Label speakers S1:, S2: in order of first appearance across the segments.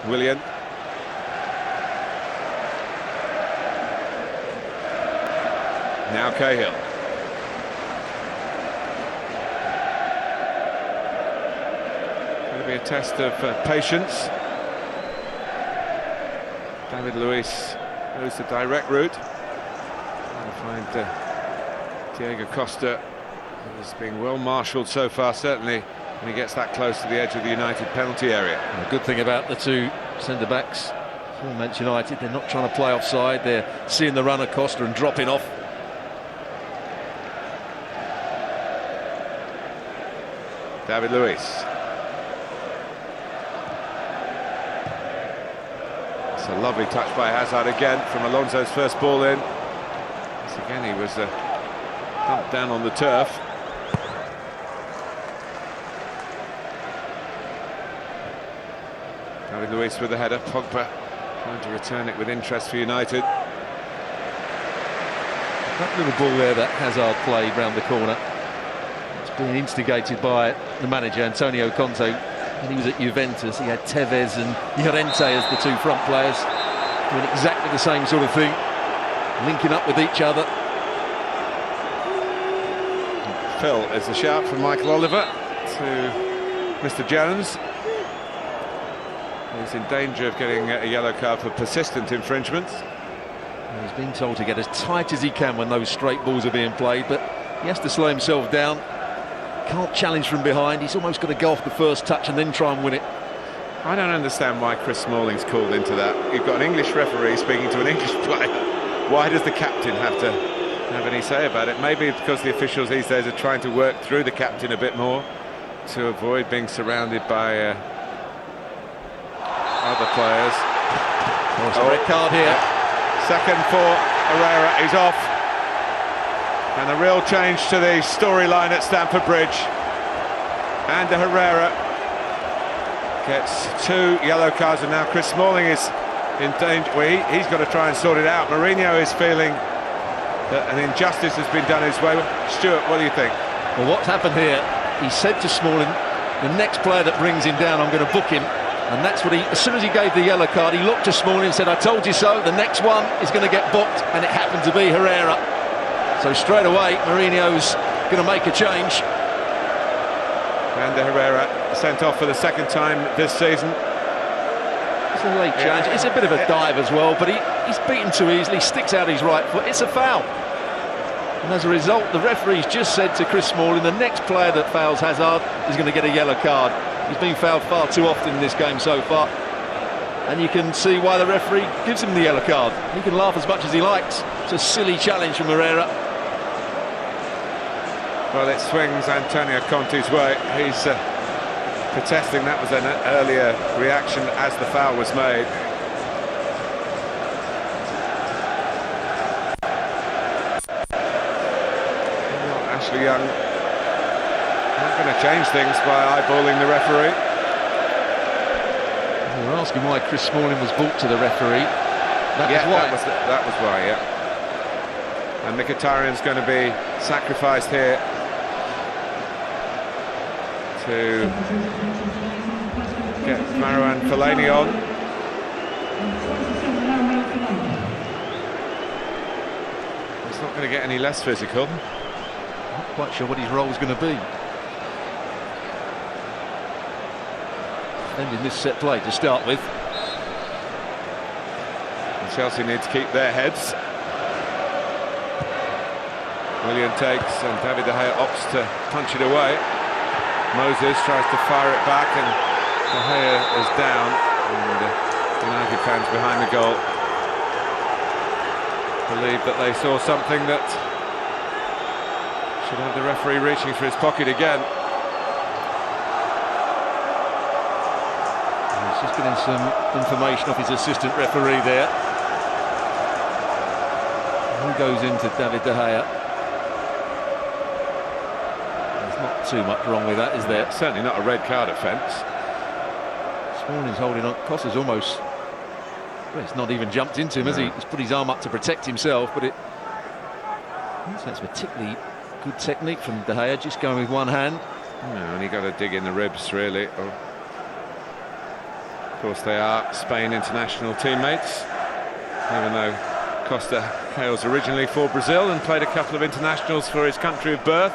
S1: Willian. Now Cahill. Going to be a test of patience. David Luiz goes the direct route. Trying to find Diego Costa, who's being well marshalled so far, certainly when he gets that close to the edge of the United penalty area.
S2: And the good thing about the two centre-backs for Manchester United, they're not trying to play offside, they're seeing the runner Costa and dropping off.
S1: David Luiz. It's a lovely touch by Hazard again from Alonso's first ball in. Once again he was dumped down on the turf. David Luiz with the header. Pogba trying to return it with interest for United.
S2: That little ball there that Hazard played round the corner, it's being instigated by the manager Antonio Conte. When he was at Juventus, he had Tevez and Llorente as the two front players doing exactly the same sort of thing, linking up with each other.
S1: Phil, is a shout from Michael Oliver to Mr. Jones, who's in danger of getting a yellow card for persistent infringements.
S2: He's been told to get as tight as he can when those straight balls are being played, but he has to slow himself down. Can't challenge from behind. He's almost got to go off the first touch and then try and win it.
S1: I don't understand why Chris Smalling's called into that. You've got an English referee speaking to an English player. Why does the captain have to have any say about it? Maybe because the officials these days are trying to work through the captain a bit more to avoid being surrounded by other players.
S2: Oh, it's a red card here.
S1: Second for Herrera, he's off. And a real change to the storyline at Stamford Bridge. And Herrera gets 2 yellow cards, and now Chris Smalling is in danger. Well, he's got to try and sort it out. Mourinho is feeling that an injustice has been done his way. Stuart, what do you think?
S2: Well, what's happened here, he said to Smalling, the next player that brings him down, I'm going to book him. And that's what as soon as he gave the yellow card, he looked to Smalling and said, I told you so, the next one is going to get booked, and it happened to be Herrera. So straight away, Mourinho's going to make a change.
S1: And Herrera sent off for the second time this season.
S2: It's a late challenge. It's a bit of a dive as well, but he's beaten too easily, sticks out his right foot. It's a foul. And as a result, the referee's just said to Chris Smalling, the next player that fouls Hazard is going to get a yellow card. He's been fouled far too often in this game so far. And you can see why the referee gives him the yellow card. He can laugh as much as he likes. It's a silly challenge from Herrera.
S1: Well, it swings Antonio Conte's way. He's protesting. That was an earlier reaction as the foul was made. Ashley Young not going to change things by eyeballing the referee.
S2: They're asking why Chris Smalling was brought to the referee.
S1: That was why, yeah. And Mkhitaryan's going to be sacrificed here to get Marouane Fellaini on. It's not going to get any less physical.
S2: Not quite sure what his role is going to be. Ending this set play to start with.
S1: And Chelsea need to keep their heads. Willian takes and David De Gea opts to punch it away. Moses tries to fire it back and De Gea is down, and United fans behind the goal believe that they saw something that should have the referee reaching for his pocket again.
S2: He's just getting some information off his assistant referee there. Who goes into David De Gea? Too much wrong with that, is there?
S1: Certainly not a red card offence.
S2: Smalling's holding on. Costa's almost... Well, it's not even jumped into him, has he? He's put his arm up to protect himself, but that's particularly good technique from De Gea, just going with one hand.
S1: No, and he got to dig in the ribs, really. Of course, they are Spain international teammates, even though Costa hails originally for Brazil and played a couple of internationals for his country of birth.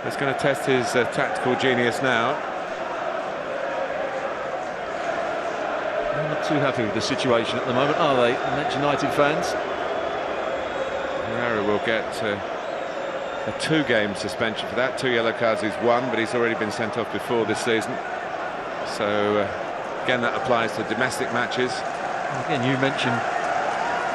S1: He's going to test his tactical genius now.
S2: They're not too happy with the situation at the moment, are they, Manchester United fans?
S1: Herrera will get a 2-game suspension for that. 2 yellow cards, he's 1, but he's already been sent off before this season. So again, that applies to domestic matches.
S2: Again, you mentioned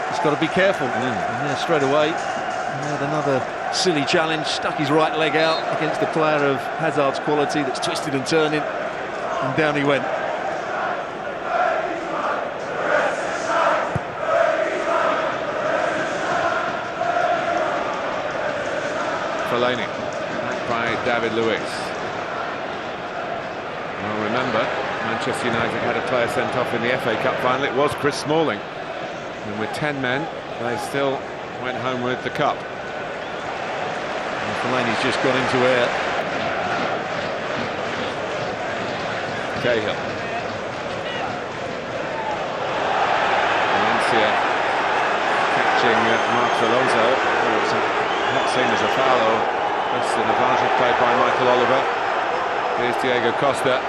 S2: he's got to be careful. And there straight away, he had another silly challenge, stuck his right leg out against a player of Hazard's quality that's twisted and turning, and down he went.
S1: Fellaini, back by David Luiz. Well, remember, Manchester United had a player sent off in the FA Cup final. It was Chris Smalling. And with 10 men, they still went home with the cup.
S2: And Fellaini's just gone into air.
S1: Cahill. Valencia catching Marcos Alonso. It's not seen as a foul, or it's an advantage played by Michael Oliver. Here's Diego Costa.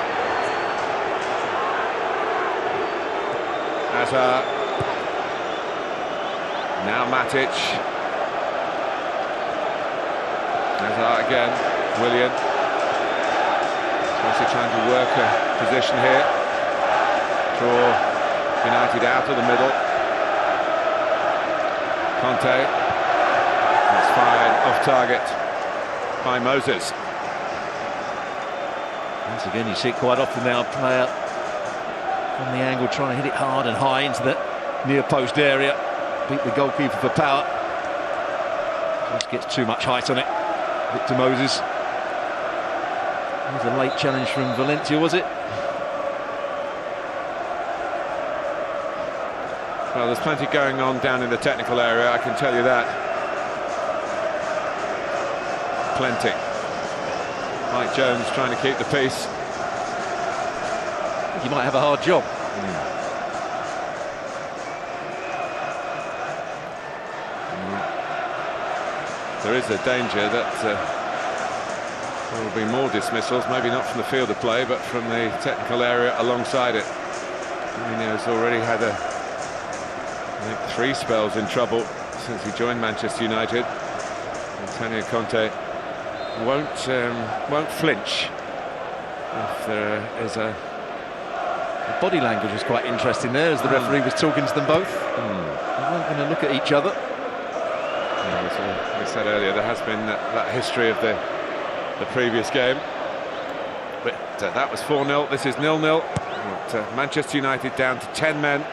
S1: Hazard. Now Matic. Hazard again. Willian. Also trying to work a position here. Draw United out of the middle. Conte. It's fired off target by Moses.
S2: Once again, you see it quite often now, a player on the angle trying to hit it hard and high into the near post area. Beat the goalkeeper for power. Just gets too much height on it. Victor Moses. It was a late challenge from Valencia, was it?
S1: Well, there's plenty going on down in the technical area, I can tell you that. Plenty. Mike Jones trying to keep the peace.
S2: You might have a hard job.
S1: There is a danger that there will be more dismissals, maybe not from the field of play, but from the technical area alongside it. Mourinho's already had I think 3 spells in trouble since he joined Manchester United. Antonio Conte won't flinch if there is
S2: The body language was quite interesting there as the referee was talking to them both. They weren't going to look at each other.
S1: As we said earlier, there has been that history of the previous game. But that was 4-0, this is 0-0. Manchester United down to 10 men.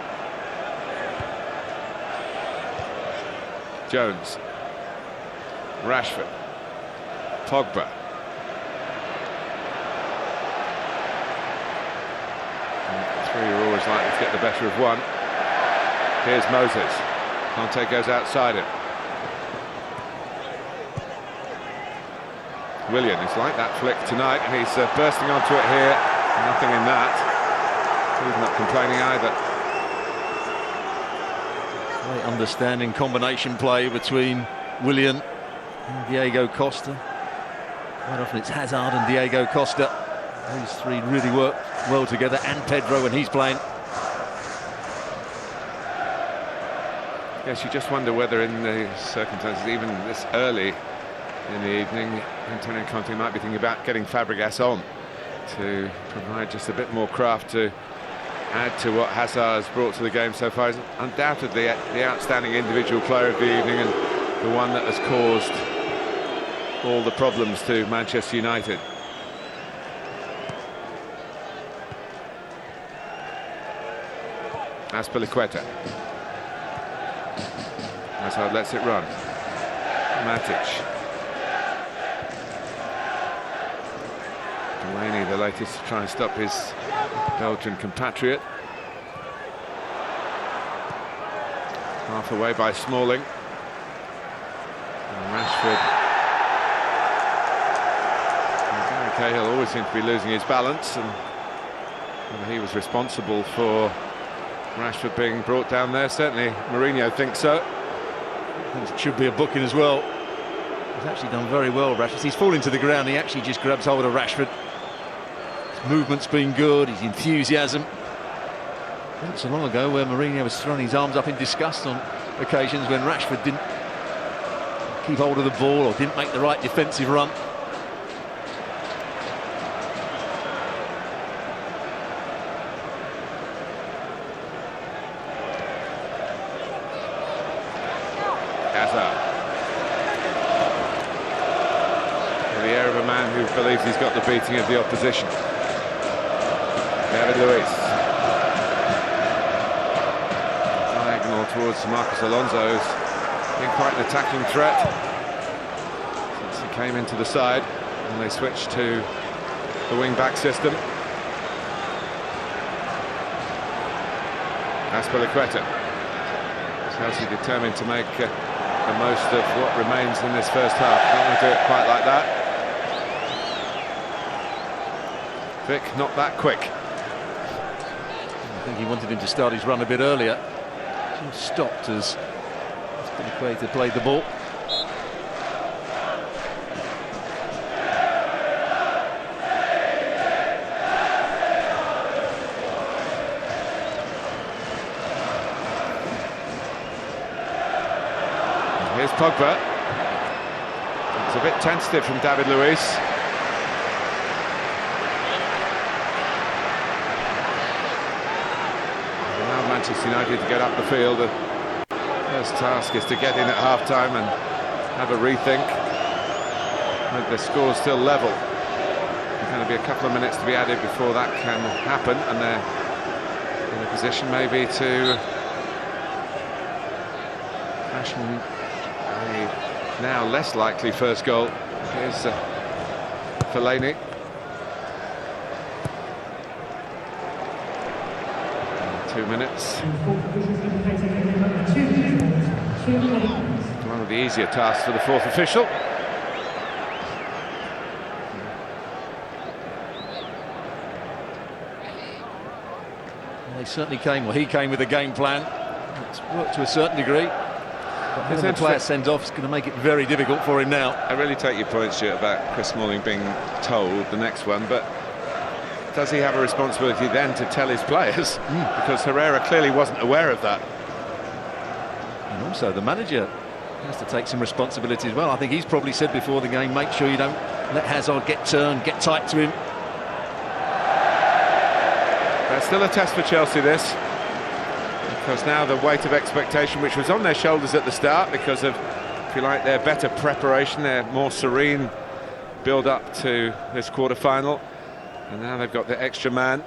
S1: Jones. Rashford. Pogba. And 3 are always likely to get the better of 1. Here's Moses. Conte goes outside it. Willian is like that flick tonight, and he's bursting onto it here. Nothing in that. He's not complaining either.
S2: Great understanding combination play between Willian and Diego Costa. Quite often it's Hazard and Diego Costa. These 3 really work well together, and Pedro when he's playing.
S1: Yes, you just wonder whether in the circumstances, even this early in the evening, Antonio Conte might be thinking about getting Fabregas on to provide just a bit more craft to add to what Hazard has brought to the game so far. He's undoubtedly the outstanding individual player of the evening, and the one that has caused all the problems to Manchester United. Azpilicueta. Hazard lets it run. Matic. Delaney, the latest to try and stop his Belgian compatriot. Half away by Smalling. And Rashford. And Gary Cahill always seems to be losing his balance, and Whether he was responsible for Rashford being brought down there, certainly Mourinho thinks so.
S2: I think it should be a booking as well. He's actually done very well, Rashford. He's falling to the ground, he actually just grabs hold of Rashford. His movement's been good, his enthusiasm. Not so long ago where Mourinho was throwing his arms up in disgust on occasions when Rashford didn't keep hold of the ball or didn't make the right defensive run.
S1: Hazard. With the air of a man who believes he's got the beating of the opposition. David Luiz. Diagonal towards Marcos Alonso, who's been quite an attacking threat since he came into the side and they switched to the wing-back system. Azpilicueta. Chelsea determined to make the most of what remains in this first half. Not going to do it quite like that. Vic, not that quick.
S2: I think he wanted him to start his run a bit earlier. Just stopped as Azpilicueta played the ball.
S1: Here's Pogba. It's a bit tentative from David Luiz. Now Manchester United to get up the field. The first task is to get in at half-time and have a rethink. With the score still level, there's going to be a couple of minutes to be added before that can happen, and they're in a position maybe to fashion now less likely first goal. Here's Fellaini. And 2 minutes. One of the easier tasks for the fourth official.
S2: They certainly came, well, he came with a game plan. It's worked to a certain degree. But the player sent off is going to make it very difficult for him now.
S1: I really take your point, Stuart, about Chris Smalling being told the next one, but does he have a responsibility then to tell his players? Because Herrera clearly wasn't aware of that.
S2: And also the manager has to take some responsibility as well. I think he's probably said before the game, make sure you don't let Hazard get turned, get tight to him.
S1: That's still a test for Chelsea, this. Because now the weight of expectation, which was on their shoulders at the start because of, if you like, their better preparation, their more serene build-up to this quarter-final, and now they've got the extra man.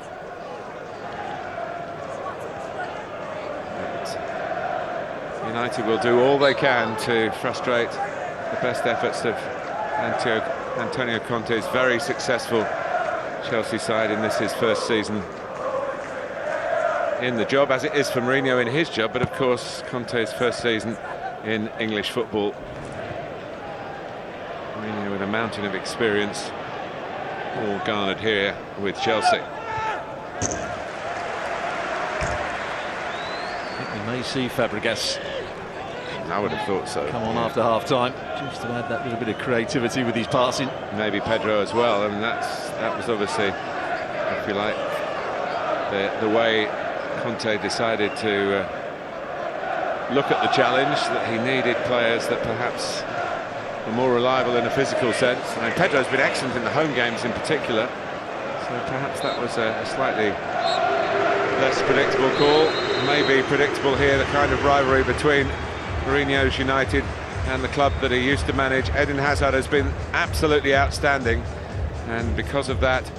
S1: But United will do all they can to frustrate the best efforts of Antonio Conte's very successful Chelsea side in this his first season in the job, as it is for Mourinho in his job, but of course Conte's first season in English football. Mourinho with a mountain of experience, all garnered here with Chelsea.
S2: I think we may see Fabregas,
S1: I would have thought so,
S2: come on after half-time, just to add that little bit of creativity with his passing.
S1: Maybe Pedro as well, and that was obviously, if you like, the way Conte decided to look at the challenge, that he needed players that perhaps were more reliable in a physical sense. I mean, Pedro's been excellent in the home games in particular, so perhaps that was a slightly less predictable call. Maybe predictable here, the kind of rivalry between Mourinho's United and the club that he used to manage. Eden Hazard has been absolutely outstanding, and because of that,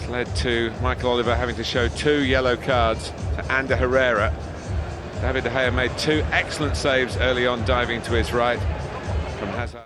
S1: led to Michael Oliver having to show 2 yellow cards to Ander Herrera. David De Gea made 2 excellent saves early on, diving to his right from Hazard.